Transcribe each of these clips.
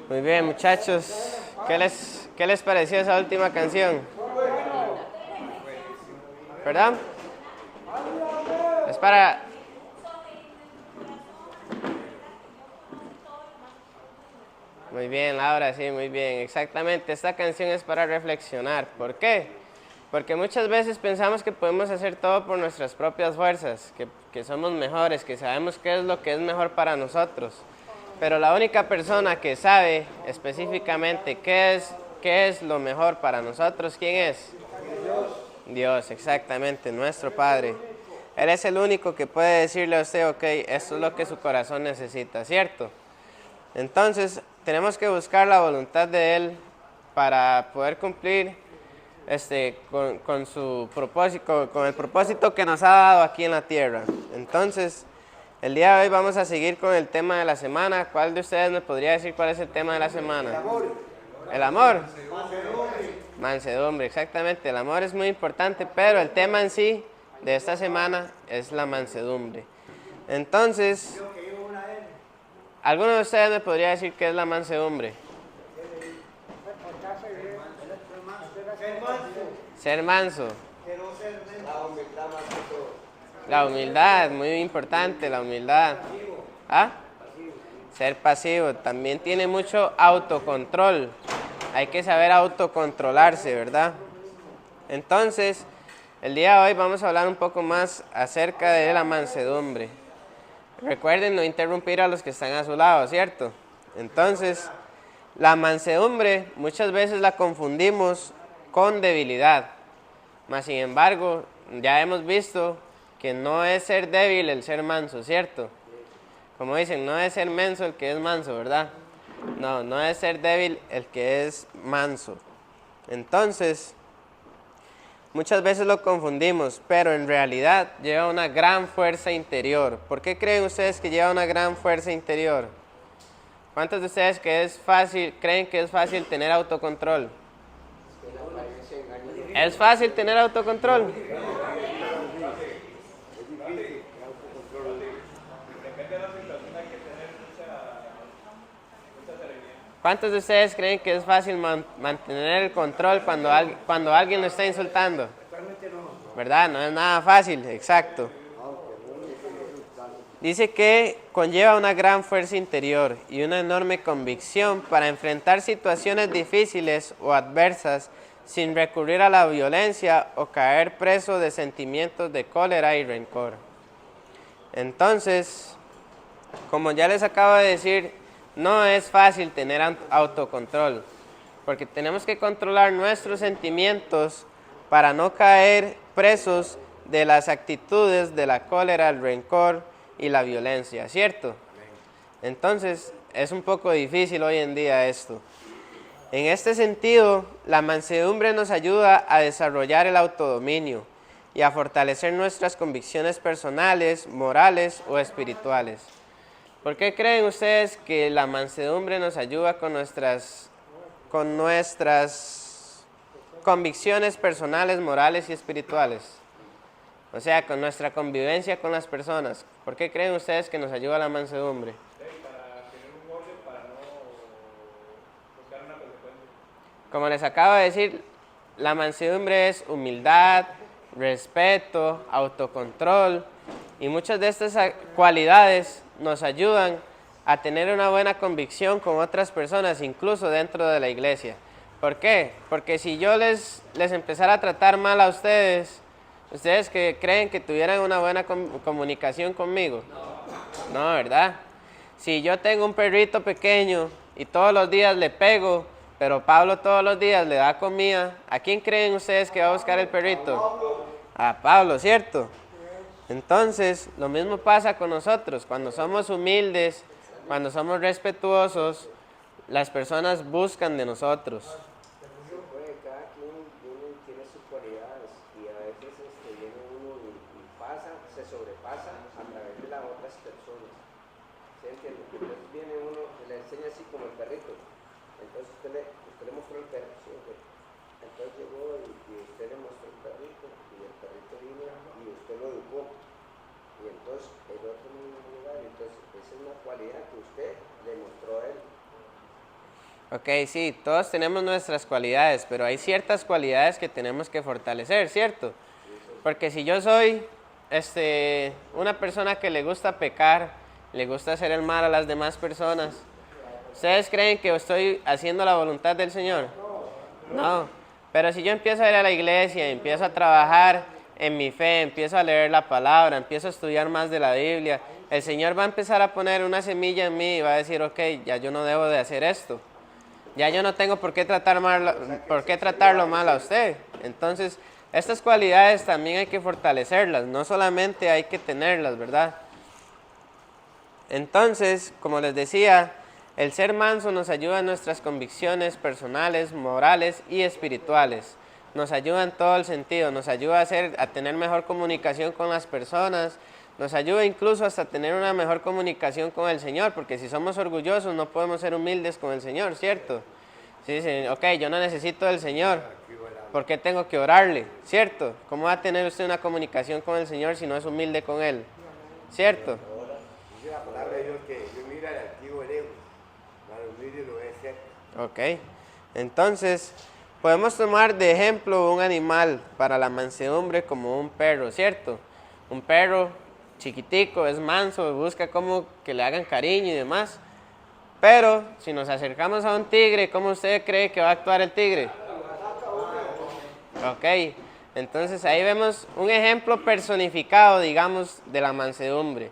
Muy bien, muchachos. ¿Qué les pareció esa última canción? ¿Verdad? Es para... Muy bien, Laura, sí, muy bien. Exactamente, esta canción es para reflexionar. ¿Por qué? Porque muchas veces pensamos que podemos hacer todo por nuestras propias fuerzas, que somos mejores, que sabemos qué es lo que es mejor para nosotros. Pero la única persona que sabe específicamente qué es lo mejor para nosotros, ¿quién es? Dios, exactamente, nuestro Padre. Él es el único que puede decirle a usted, ok, esto es lo que su corazón necesita, ¿cierto? Entonces, tenemos que buscar la voluntad de Él para poder cumplir con su propósito, con el propósito que nos ha dado aquí en la tierra. Entonces, el día de hoy vamos a seguir con el tema de la semana. ¿Cuál de ustedes me podría decir cuál es el tema de la semana? El amor. ¿El amor? Mansedumbre, exactamente. El amor es muy importante, pero el tema en sí de esta semana es la mansedumbre. Entonces, ¿alguno de ustedes me podría decir qué es la mansedumbre? Ser manso. La humildad, muy importante, la humildad. ¿Ah? Ser pasivo. También tiene mucho autocontrol. Hay que saber autocontrolarse, ¿verdad? Entonces, el día de hoy vamos a hablar un poco más acerca de la mansedumbre. Recuerden no interrumpir a los que están a su lado, ¿cierto? Entonces, la mansedumbre muchas veces la confundimos con debilidad. Mas, sin embargo, ya hemos visto que no es ser débil el ser manso, ¿cierto? Como dicen, no es ser menso el que es manso, ¿verdad? No, no es ser débil el que es manso. Entonces, muchas veces lo confundimos, pero en realidad lleva una gran fuerza interior. ¿Por qué creen ustedes que lleva una gran fuerza interior? ¿Cuántos de ustedes creen que es fácil tener autocontrol? ¿Es fácil tener autocontrol? ¿Cuántos de ustedes creen que es fácil mantener el control cuando alguien lo está insultando? ¿Verdad? No es nada fácil, exacto. Dice que conlleva una gran fuerza interior y una enorme convicción para enfrentar situaciones difíciles o adversas sin recurrir a la violencia o caer preso de sentimientos de cólera y rencor. Entonces, como ya les acabo de decir, no es fácil tener autocontrol, porque tenemos que controlar nuestros sentimientos para no caer presos de las actitudes de la cólera, el rencor y la violencia, ¿cierto? Entonces, es un poco difícil hoy en día esto. En este sentido, la mansedumbre nos ayuda a desarrollar el autodominio y a fortalecer nuestras convicciones personales, morales o espirituales. ¿Por qué creen ustedes que la mansedumbre nos ayuda con nuestras convicciones personales, morales y espirituales? O sea, con nuestra convivencia con las personas. ¿Por qué creen ustedes que nos ayuda la mansedumbre? Para tener un orden, para no buscar una consecuencia. Como les acabo de decir, la mansedumbre es humildad, respeto, autocontrol, y muchas de estas cualidades nos ayudan a tener una buena convicción con otras personas, incluso dentro de la iglesia. ¿Por qué? Porque si yo les empezara a tratar mal a ustedes que creen que tuvieran una buena comunicación conmigo. No, ¿verdad? Si yo tengo un perrito pequeño y todos los días le pego, pero Pablo todos los días le da comida, ¿a quién creen ustedes que va a buscar el perrito? A Pablo, ¿cierto? Entonces, lo mismo pasa con nosotros. Cuando somos humildes, cuando somos respetuosos, las personas buscan de nosotros. Cada quien tiene sus cualidades y a veces viene uno y se sobrepasa a través de las otras personas. ¿Se entiende? Entonces viene uno y le enseña así como el perrito. Entonces usted le mostró el perro, ¿sí? Entonces llegó y usted le mostró el perrito y el perrito vino y usted lo educó. Dios en otro mismo lugar. Entonces, esa es una cualidad que usted le mostró a él. Ok, sí, todos tenemos nuestras cualidades, pero hay ciertas cualidades que tenemos que fortalecer, ¿cierto? Porque si yo soy una persona que le gusta pecar, le gusta hacer el mal a las demás personas, ¿ustedes creen que estoy haciendo la voluntad del Señor? No, pero si yo empiezo a ir a la iglesia, empiezo a trabajar en mi fe, empiezo a leer la palabra, empiezo a estudiar más de la Biblia, el Señor va a empezar a poner una semilla en mí y va a decir, ok, ya yo no debo de hacer esto. Ya yo no tengo por qué tratarlo mal a usted. Entonces, estas cualidades también hay que fortalecerlas, no solamente hay que tenerlas, ¿verdad? Entonces, como les decía, el ser manso nos ayuda en nuestras convicciones personales, morales y espirituales. Nos ayuda en todo el sentido, nos ayuda a tener mejor comunicación con las personas, nos ayuda incluso hasta tener una mejor comunicación con el Señor, porque si somos orgullosos no podemos ser humildes con el Señor, ¿cierto? Si dicen, ok, yo no necesito del Señor, ¿por qué tengo que orarle? ¿Cierto? ¿Cómo va a tener usted una comunicación con el Señor si no es humilde con Él? ¿Cierto? Dice la palabra de Dios que yo mira al antiguo herejo, para humilde lo es ser. Ok, entonces podemos tomar de ejemplo un animal para la mansedumbre como un perro, ¿cierto? Un perro chiquitico, es manso, busca como que le hagan cariño y demás. Pero si nos acercamos a un tigre, ¿cómo usted cree que va a actuar el tigre? Ok, entonces ahí vemos un ejemplo personificado, digamos, de la mansedumbre.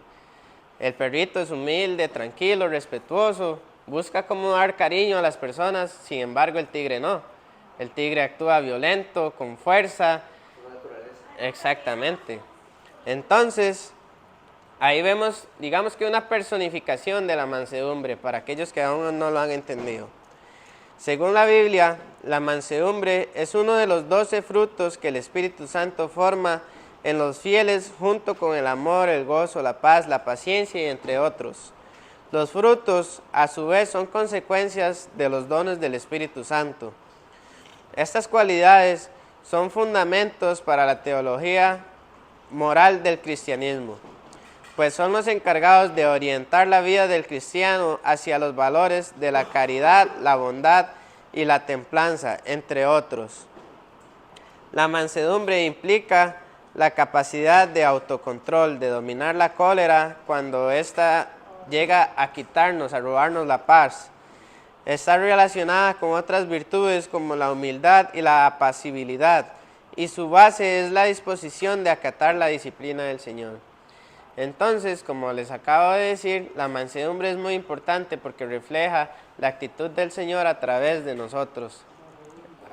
El perrito es humilde, tranquilo, respetuoso, busca como dar cariño a las personas, sin embargo el tigre no. El tigre actúa violento, con fuerza. Exactamente. Entonces, ahí vemos, digamos que una personificación de la mansedumbre para aquellos que aún no lo han entendido. Según la Biblia, la mansedumbre es uno de los 12 frutos que el Espíritu Santo forma en los fieles junto con el amor, el gozo, la paz, la paciencia y entre otros. Los frutos, a su vez, son consecuencias de los dones del Espíritu Santo. Estas cualidades son fundamentos para la teología moral del cristianismo, pues son los encargados de orientar la vida del cristiano hacia los valores de la caridad, la bondad y la templanza, entre otros. La mansedumbre implica la capacidad de autocontrol, de dominar la cólera cuando ésta llega a quitarnos, a robarnos la paz. Está relacionada con otras virtudes como la humildad y la apacibilidad, y su base es la disposición de acatar la disciplina del Señor. Entonces, como les acabo de decir, la mansedumbre es muy importante porque refleja la actitud del Señor a través de nosotros,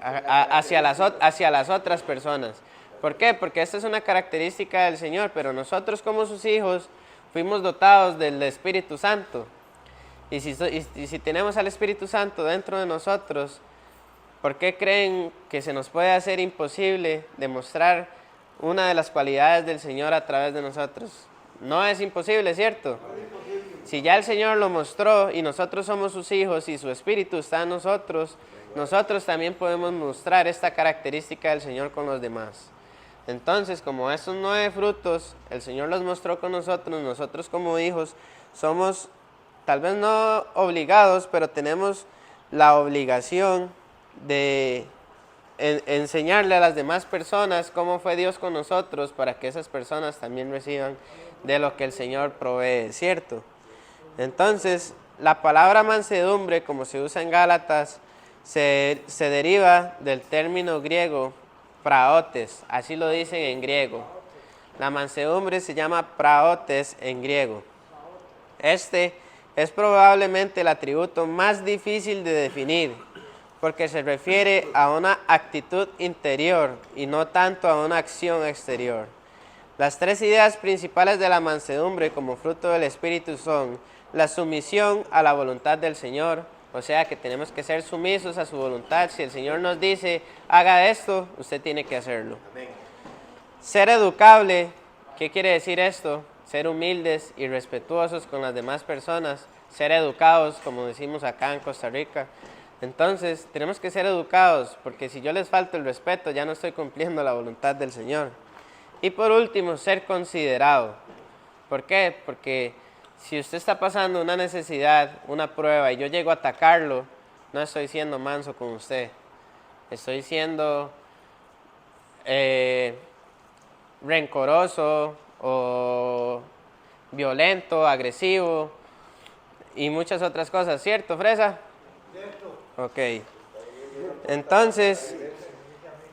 hacia las otras personas. ¿Por qué? Porque esta es una característica del Señor, pero nosotros como sus hijos fuimos dotados del Espíritu Santo. Y si tenemos al Espíritu Santo dentro de nosotros, ¿por qué creen que se nos puede hacer imposible demostrar una de las cualidades del Señor a través de nosotros? No es imposible, ¿cierto? Si ya el Señor lo mostró y nosotros somos sus hijos y su Espíritu está en nosotros, nosotros también podemos mostrar esta característica del Señor con los demás. Entonces, como estos 9 frutos, el Señor los mostró con nosotros, nosotros como hijos somos tal vez no obligados, pero tenemos la obligación de enseñarle a las demás personas cómo fue Dios con nosotros para que esas personas también reciban de lo que el Señor provee, ¿cierto? Entonces, la palabra mansedumbre, como se usa en Gálatas, se deriva del término griego praotes, así lo dicen en griego. La mansedumbre se llama praotes en griego. Este es probablemente el atributo más difícil de definir, porque se refiere a una actitud interior y no tanto a una acción exterior. Las 3 ideas principales de la mansedumbre como fruto del Espíritu son la sumisión a la voluntad del Señor, o sea que tenemos que ser sumisos a su voluntad. Si el Señor nos dice, haga esto, usted tiene que hacerlo. Amén. Ser educable, ¿qué quiere decir esto? Ser humildes y respetuosos con las demás personas, ser educados, como decimos acá en Costa Rica. Entonces, tenemos que ser educados, porque si yo les falto el respeto, ya no estoy cumpliendo la voluntad del Señor. Y por último, ser considerado. ¿Por qué? Porque si usted está pasando una necesidad, una prueba, y yo llego a atacarlo, no estoy siendo manso con usted. Estoy siendo rencoroso o violento, agresivo y muchas otras cosas, ¿cierto, Fresa? Cierto. Ok. Entonces,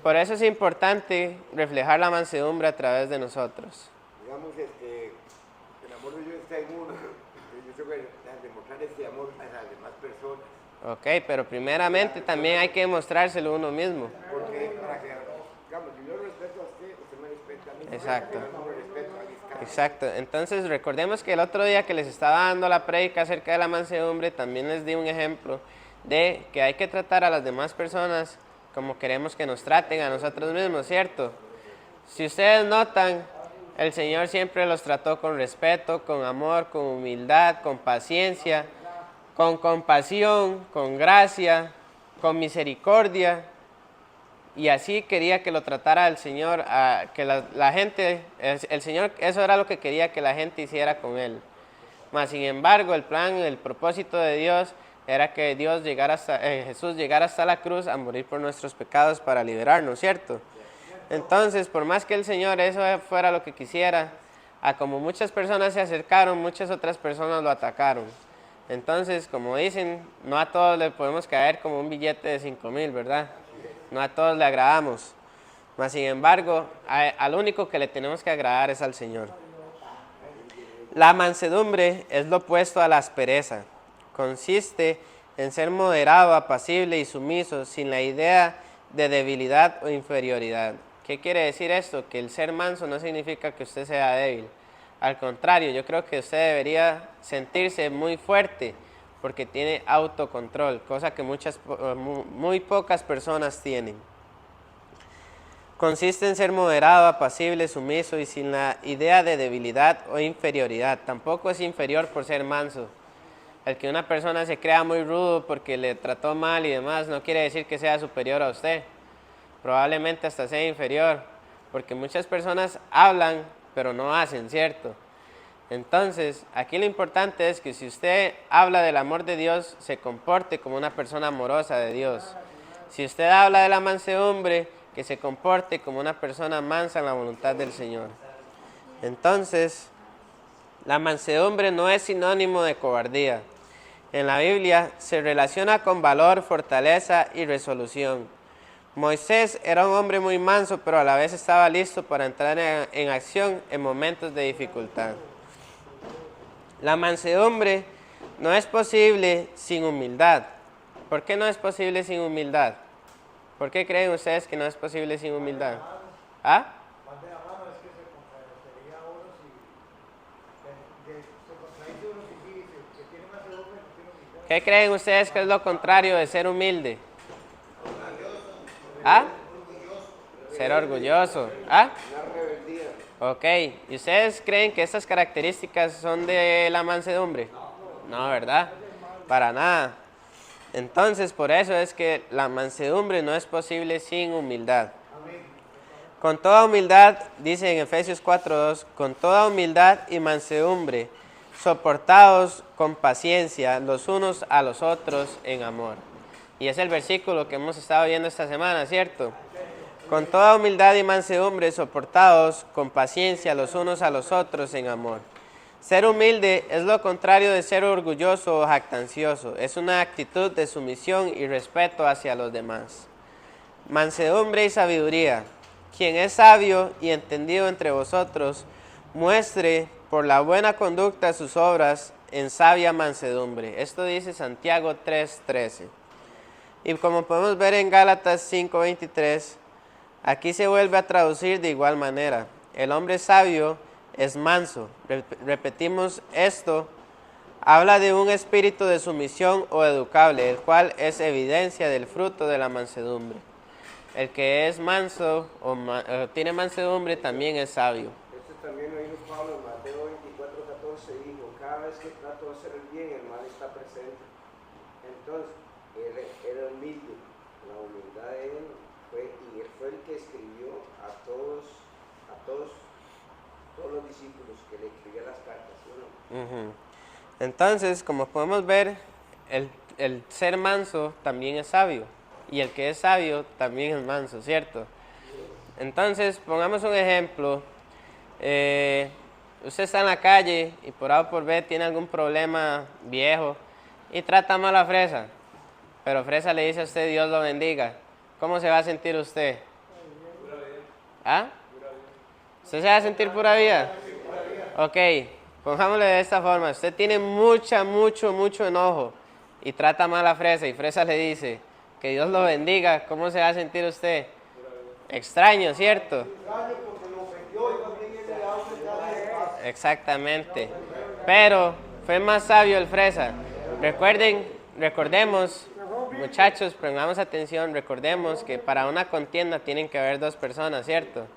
por eso es importante reflejar la mansedumbre a través de nosotros. Digamos, el amor de Dios está en uno. Yo tengo que demostrar ese amor a las demás personas. Ok, pero primeramente también hay que demostrárselo uno mismo. Porque para que, digamos, si yo respeto a usted, usted me respeta a mí. Exacto. Yo me respeto a mis caras. Exacto. Entonces recordemos que el otro día que les estaba dando la prédica acerca de la mansedumbre, también les di un ejemplo de que hay que tratar a las demás personas como queremos que nos traten a nosotros mismos, ¿cierto? Si ustedes notan, el Señor siempre los trató con respeto, con amor, con humildad, con paciencia, con compasión, con gracia, con misericordia. Y así quería que lo tratara el Señor, que la gente, el Señor, eso era lo que quería que la gente hiciera con Él. Mas sin embargo, el plan, el propósito de Dios era que Jesús llegara hasta la cruz a morir por nuestros pecados para liberarnos, ¿cierto? Entonces, por más que el Señor eso fuera lo que quisiera, a como muchas personas se acercaron, muchas otras personas lo atacaron. Entonces, como dicen, no a todos le podemos caer como un billete de 5,000, ¿verdad? No a todos le agradamos. Mas, sin embargo, al único que le tenemos que agradar es al Señor. La mansedumbre es lo opuesto a la aspereza. Consiste en ser moderado, apacible y sumiso, sin la idea de debilidad o inferioridad. ¿Qué quiere decir esto? Que el ser manso no significa que usted sea débil. Al contrario, yo creo que usted debería sentirse muy fuerte porque tiene autocontrol, cosa que muy pocas personas tienen. Consiste en ser moderado, apacible, sumiso y sin la idea de debilidad o inferioridad. Tampoco es inferior por ser manso. El que una persona se crea muy rudo porque le trató mal y demás no quiere decir que sea superior a usted. Probablemente hasta sea inferior, porque muchas personas hablan pero no hacen, ¿cierto? Entonces, aquí lo importante es que si usted habla del amor de Dios, se comporte como una persona amorosa de Dios. Si usted habla de la mansedumbre, que se comporte como una persona mansa en la voluntad del Señor. Entonces, la mansedumbre no es sinónimo de cobardía. En la Biblia se relaciona con valor, fortaleza y resolución. Moisés era un hombre muy manso, pero a la vez estaba listo para entrar en acción en momentos de dificultad. La mansedumbre no es posible sin humildad. ¿Por qué no es posible sin humildad? ¿Por qué creen ustedes que no es posible sin humildad? ¿Ah? ¿Qué creen ustedes que es lo contrario de ser humilde? ¿Ah? Ser orgulloso. ¿Ah? Una rebeldía. Ok. ¿Y ustedes creen que estas características son de la mansedumbre? No, ¿verdad? Para nada. Entonces, por eso es que la mansedumbre no es posible sin humildad. Con toda humildad, dice en Efesios 4:2, con toda humildad y mansedumbre, soportados con paciencia los unos a los otros en amor. Y es el versículo que hemos estado viendo esta semana, ¿cierto? Con toda humildad y mansedumbre, soportados con paciencia los unos a los otros en amor. Ser humilde es lo contrario de ser orgulloso o jactancioso. Es una actitud de sumisión y respeto hacia los demás. Mansedumbre y sabiduría. Quien es sabio y entendido entre vosotros, muestre por la buena conducta sus obras en sabia mansedumbre. Esto dice Santiago 3:13. Y como podemos ver en Gálatas 5:23, aquí se vuelve a traducir de igual manera. El hombre sabio es manso. Repetimos esto. Habla de un espíritu de sumisión o educable, el cual es evidencia del fruto de la mansedumbre. El que es manso o tiene mansedumbre también es sabio. Esto también lo dijo Pablo en Mateo 24:14, dijo, cada vez que trato de hacer el bien, el mal está presente. Entonces, él era humilde, la humildad de él fue, y él fue el que escribió a todos todos los discípulos que le escribía las cartas, ¿sí o no? Ujú. Entonces, como podemos ver, el ser manso también es sabio. Y el que es sabio también es manso, ¿cierto? Entonces, pongamos un ejemplo. Usted está en la calle y por A o por B tiene algún problema viejo y trata mal a Fresa. Pero Fresa le dice a usted, Dios lo bendiga. ¿Cómo se va a sentir usted? ¿Ah? ¿Usted se va a sentir pura vida? Ok, pongámosle de esta forma. Usted tiene mucho enojo y trata mal a Fresa y Fresa le dice, que Dios lo bendiga. ¿Cómo se va a sentir usted? Extraño, ¿cierto? Exactamente. Pero fue más sabio el Fresa. Recordemos, muchachos, pongamos atención, recordemos que para una contienda tienen que haber dos personas, ¿cierto?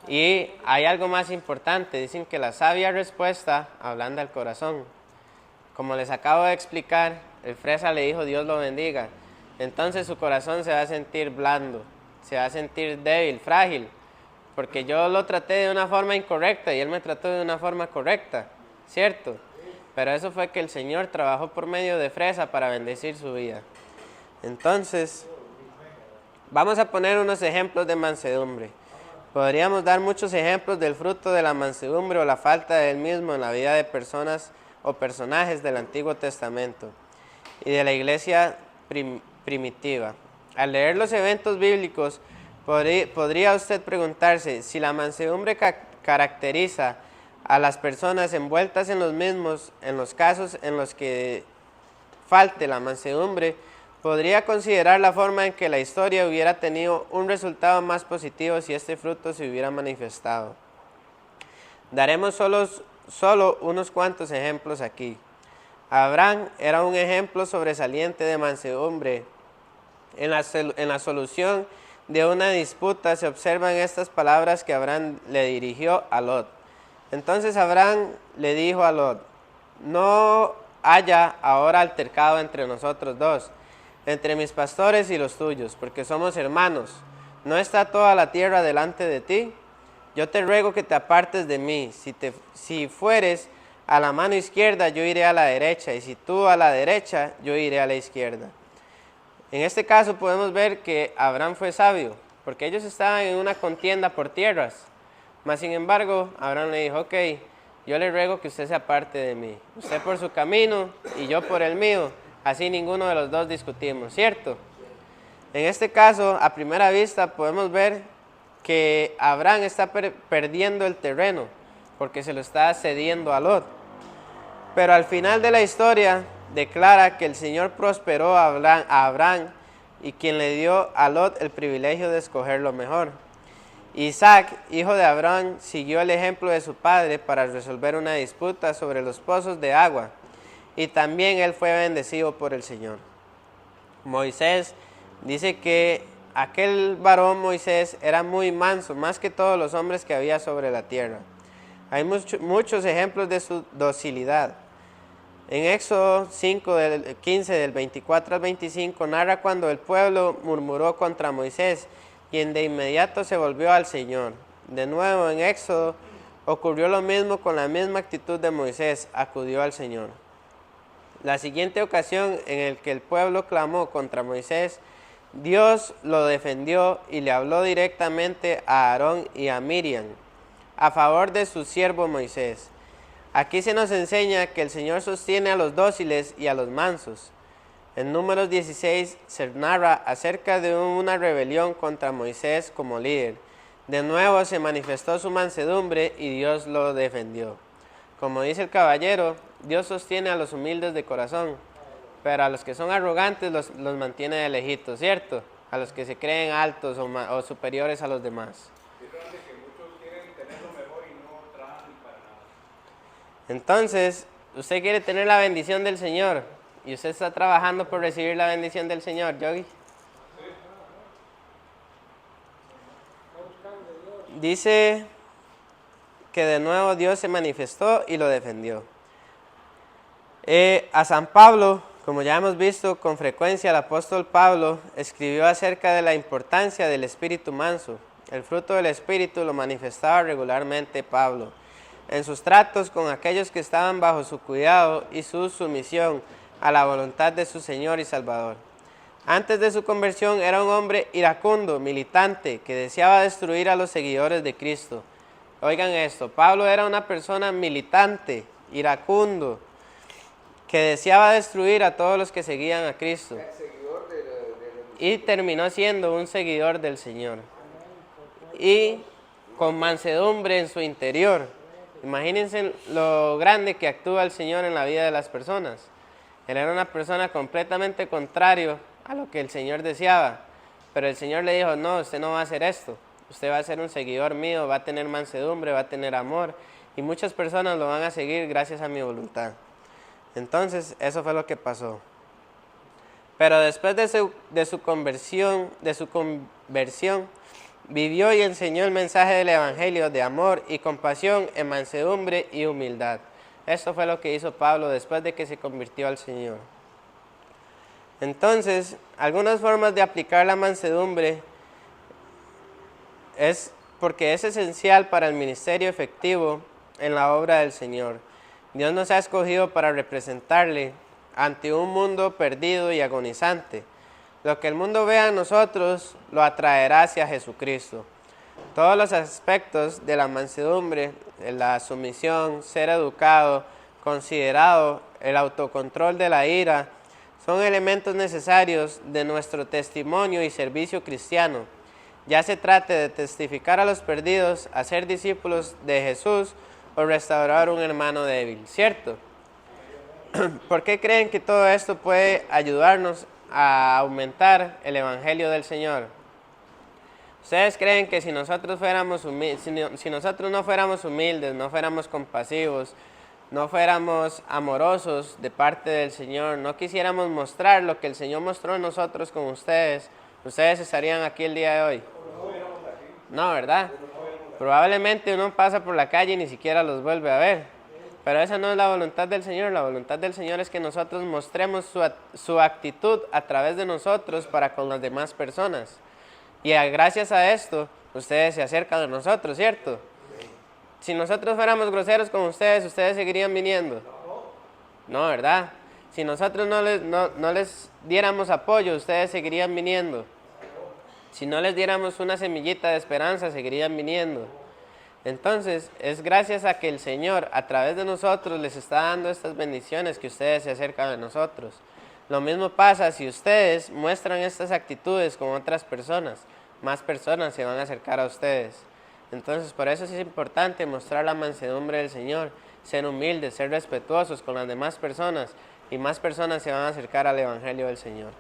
Y hay algo más importante, dicen que la sabia respuesta ablanda el corazón. Como les acabo de explicar, el Fresa le dijo Dios lo bendiga. Entonces su corazón se va a sentir blando, se va a sentir débil, frágil, porque yo lo traté de una forma incorrecta y él me trató de una forma correcta, ¿cierto? Pero eso fue que el Señor trabajó por medio de Fresa para bendecir su vida. Entonces, vamos a poner unos ejemplos de mansedumbre. Podríamos dar muchos ejemplos del fruto de la mansedumbre o la falta de él mismo en la vida de personas o personajes del Antiguo Testamento y de la iglesia primitiva. Al leer los eventos bíblicos, podría usted preguntarse si la mansedumbre caracteriza a las personas envueltas en los mismos, en los casos en los que falte la mansedumbre, podría considerar la forma en que la historia hubiera tenido un resultado más positivo si este fruto se hubiera manifestado. Daremos solo unos cuantos ejemplos aquí. Abraham era un ejemplo sobresaliente de mansedumbre. En la solución de una disputa se observan estas palabras que Abraham le dirigió a Lot. Entonces Abraham le dijo a Lot, no haya ahora altercado entre nosotros dos, entre mis pastores y los tuyos, porque somos hermanos. ¿No está toda la tierra delante de ti? Yo te ruego que te apartes de mí. Si fueres a la mano izquierda, yo iré a la derecha, y si tú a la derecha, yo iré a la izquierda. En este caso podemos ver que Abraham fue sabio, porque ellos estaban en una contienda por tierras. Mas sin embargo, Abraham le dijo, ok, yo le ruego que usted se aparte de mí. Usted por su camino y yo por el mío. Así ninguno de los dos discutimos, ¿cierto? En este caso, a primera vista, podemos ver que Abraham está perdiendo el terreno, porque se lo está cediendo a Lot. Pero al final de la historia, declara que el Señor prosperó a Abraham y quien le dio a Lot el privilegio de escoger lo mejor. Isaac, hijo de Abraham, siguió el ejemplo de su padre para resolver una disputa sobre los pozos de agua, y también él fue bendecido por el Señor. Moisés dice que aquel varón Moisés era muy manso, más que todos los hombres que había sobre la tierra. Hay muchos ejemplos de su docilidad. En Éxodo 5, 15, del 24 al 25, narra cuando el pueblo murmuró contra Moisés, quien de inmediato se volvió al Señor. De nuevo en Éxodo ocurrió lo mismo con la misma actitud de Moisés, acudió al Señor. La siguiente ocasión en la que el pueblo clamó contra Moisés, Dios lo defendió y le habló directamente a Aarón y a Miriam, a favor de su siervo Moisés. Aquí se nos enseña que el Señor sostiene a los dóciles y a los mansos. En Números 16 se narra acerca de una rebelión contra Moisés como líder. De nuevo se manifestó su mansedumbre y Dios lo defendió. Como dice el caballero, Dios sostiene a los humildes de corazón, pero a los que son arrogantes los mantiene de lejitos, ¿cierto? A los que se creen altos o superiores a los demás. Entonces, usted quiere tener la bendición del Señor y usted está trabajando por recibir la bendición del Señor, Yogi. Dice que de nuevo Dios se manifestó y lo defendió. A San Pablo, como ya hemos visto con frecuencia, el apóstol Pablo escribió acerca de la importancia del espíritu manso. El fruto del Espíritu lo manifestaba regularmente Pablo en sus tratos con aquellos que estaban bajo su cuidado y su sumisión a la voluntad de su Señor y Salvador. Antes de su conversión era un hombre iracundo, militante, que deseaba destruir a los seguidores de Cristo. Oigan esto, Pablo era una persona militante, iracundo, que deseaba destruir a todos los que seguían a Cristo. El seguidor Y terminó siendo un seguidor del Señor. Y con mansedumbre en su interior. Imagínense lo grande que actúa el Señor en la vida de las personas. Él era una persona completamente contrario a lo que el Señor deseaba. Pero el Señor le dijo, no, usted no va a hacer esto. Usted va a ser un seguidor mío, va a tener mansedumbre, va a tener amor. Y muchas personas lo van a seguir gracias a mi voluntad. Entonces, eso fue lo que pasó. Pero después de su conversión, vivió y enseñó el mensaje del Evangelio de amor y compasión en mansedumbre y humildad. Esto fue lo que hizo Pablo después de que se convirtió al Señor. Entonces, algunas formas de aplicar la mansedumbre es porque es esencial para el ministerio efectivo en la obra del Señor. Dios nos ha escogido para representarle ante un mundo perdido y agonizante. Lo que el mundo vea en nosotros lo atraerá hacia Jesucristo. Todos los aspectos de la mansedumbre, la sumisión, ser educado, considerado, el autocontrol de la ira, son elementos necesarios de nuestro testimonio y servicio cristiano. Ya se trate de testificar a los perdidos, hacer discípulos de Jesús o restaurar un hermano débil, ¿cierto? ¿Por qué creen que todo esto puede ayudarnos a aumentar el Evangelio del Señor? ¿Ustedes creen que si nosotros no fuéramos humildes, no fuéramos compasivos, no fuéramos amorosos de parte del Señor, no quisiéramos mostrar lo que el Señor mostró en nosotros con ustedes, ustedes estarían aquí el día de hoy? No, ¿verdad? Probablemente uno pasa por la calle y ni siquiera los vuelve a ver. Pero esa no es la voluntad del Señor. La voluntad del Señor es que nosotros mostremos su actitud a través de nosotros para con las demás personas. Y gracias a esto, ustedes se acercan a nosotros, ¿cierto? Si nosotros fuéramos groseros con ustedes, ¿ustedes seguirían viniendo? No, ¿verdad? Si nosotros no les diéramos apoyo, ustedes seguirían viniendo. Si no les diéramos una semillita de esperanza, seguirían viniendo. Entonces, es gracias a que el Señor, a través de nosotros, les está dando estas bendiciones que ustedes se acercan a nosotros. Lo mismo pasa si ustedes muestran estas actitudes con otras personas. Más personas se van a acercar a ustedes. Entonces, por eso es importante mostrar la mansedumbre del Señor, ser humildes, ser respetuosos con las demás personas, y más personas se van a acercar al Evangelio del Señor.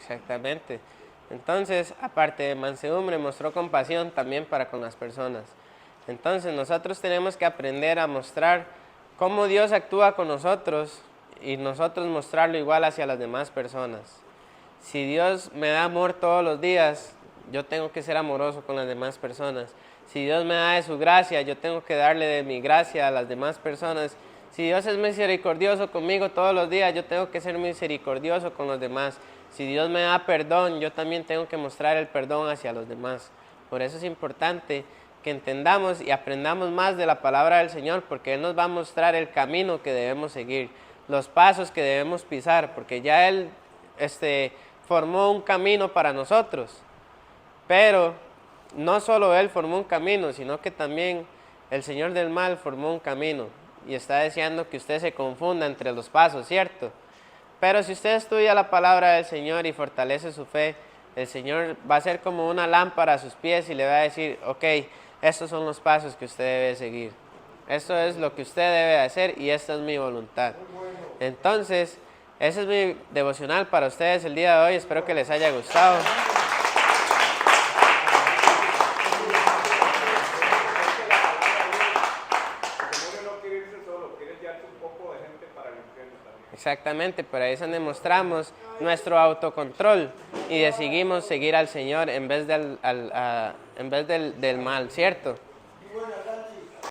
Exactamente. Entonces, aparte de mansedumbre, mostró compasión también para con las personas. Entonces, nosotros tenemos que aprender a mostrar cómo Dios actúa con nosotros y nosotros mostrarlo igual hacia las demás personas. Si Dios me da amor todos los días, yo tengo que ser amoroso con las demás personas. Si Dios me da de su gracia, yo tengo que darle de mi gracia a las demás personas. Si Dios es misericordioso conmigo todos los días, yo tengo que ser misericordioso con los demás. Si Dios me da perdón, yo también tengo que mostrar el perdón hacia los demás. Por eso es importante que entendamos y aprendamos más de la palabra del Señor, porque Él nos va a mostrar el camino que debemos seguir, los pasos que debemos pisar, porque ya Él formó un camino para nosotros. Pero no solo Él formó un camino, sino que también el Señor del mal formó un camino y está deseando que usted se confunda entre los pasos, ¿cierto? Pero si usted estudia la palabra del Señor y fortalece su fe, el Señor va a ser como una lámpara a sus pies y le va a decir, ok, estos son los pasos que usted debe seguir. Esto es lo que usted debe hacer y esta es mi voluntad. Entonces, ese es mi devocional para ustedes el día de hoy. Espero que les haya gustado. No quiere irse solo, quiere llevarse un poco de gente para el infierno. Exactamente, por ahí es donde mostramos nuestro autocontrol y decidimos seguir al Señor en vez del mal, ¿cierto?